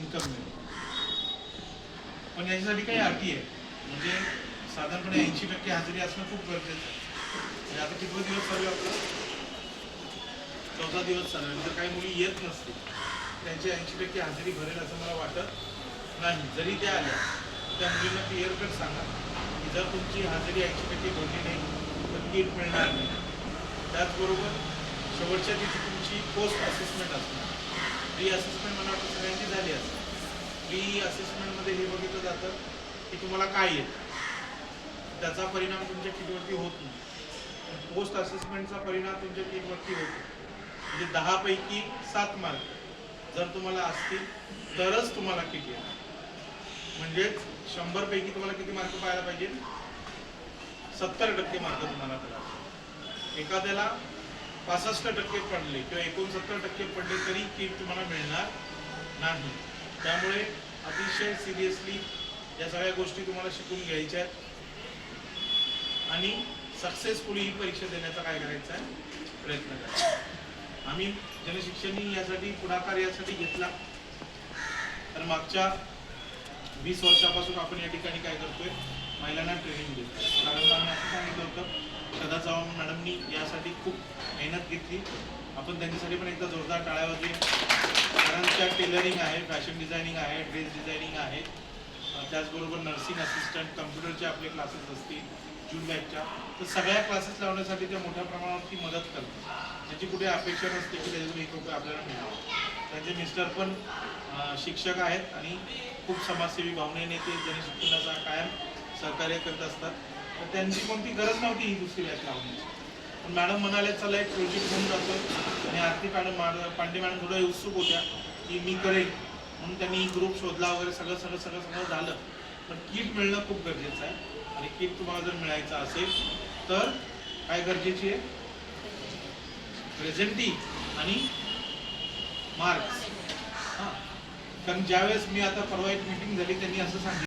Income मिळेल. पण याच्यासाठी काही अटी आहे, म्हणजे साधारणपणे 80% हजेरी असणं खूप गरजेचं आहे. म्हणजे आता किती दिवस चालू आहे आपला? 14 दिवस चालू आहे. जर काही मुली येत नसतील त्यांची 80% हजेरी भरेल असं मला वाटत नाही. जरी त्या आल्या त्या मुलींना क्लिअर कट सांगा की जर तुमची हजेरी 80% भरली नाही तर किट मिळणार नाही. त्याचबरोबर शेवटच्या दिवशी तुमची पोस्ट असेसमेंट असणार. प्री असेसमेंट मला वाटतं सगळ्यांची झाली असते. प्री असेसमेंटमध्ये हे बघितलं जातं की तुम्हाला काय येतं, त्याचा परिणाम तुमच्या किटवरती होत नाही. पोस्ट असेसमेंटचा परिणाम तुमच्या किटवरती होतो. म्हणजे 10 पैकी 7 मार्क जर तुम्हाला असतील तरच तुम्हाला किट येणार. म्हणजेच 100 पैकी तुम्हाला किती मार्क पाहायला पाहिजे? 70% मार्क तुम्हाला पडायला. एखाद्याला 65% पडले किंवा 69% पडले तरी किट तुम्हाला मिळणार नाही. त्यामुळे अतिशय सिरियसली या सगळ्या गोष्टी तुम्हाला शिकून घ्यायच्या आहेत आणि सक्सेसफुली ही परीक्षा देण्याचा काय करायचा आहे, प्रयत्न करायचा. आम्ही जनशिक्षणनी यासाठी पुढाकार यासाठी घेतला तर मागच्या 20 वर्षापासून आपण या ठिकाणी काय करतोय, महिलांना ट्रेनिंग देतो. कारण आम्ही असं सांगितलं होतं, सदा चव्हाण मॅडमनी यासाठी खूप मेहनत घेतली. आपण त्यांच्यासाठी पण एकदा जोरदार टाळ्या वाजवी. कारण त्या टेलरिंग आहे, फॅशन डिझायनिंग आहे, ड्रेस डिझायनिंग आहे, त्याचबरोबर नर्सिंग असिस्टंट, कम्प्युटरचे आपले क्लासेस असतील जून बॅचच्या, तर सगळ्या क्लासेस लावण्यासाठी त्या मोठ्या प्रमाणावरती मदत करतात. त्याची कुठे अपेक्षा नसते की त्याच्यातून 1 रुपये आपल्याला मिळाला. त्यांचे मिस्टर पण शिक्षक आहेत आणि खूप समाजसेवी भावनेने ते जनशिक्षणाचा कायम सहकार्य करत असतात. तर त्यांची कोणती गरज नव्हती ही दुसरी बॅच लावण्याची. पण मॅडम म्हणाले चला एक प्रोजेक्ट होऊन जातो आणि आरती पांडे मॅडम थोड्या उत्सुक होत्या की मी करेन, म्हणून त्यांनी ग्रुप शोधला वगैरे सगळं झालं. पण किट मिळणं खूप गरजेचं आहे आणि किट तुम्हाला जर मिळायचं असेल तर काय गरजेची आहे? प्रेझेंटिंग आणि मार्क्स. हां, कारण ज्यावेळेस मी आता परवा एक मीटिंग झाली त्यांनी असं सांगितलं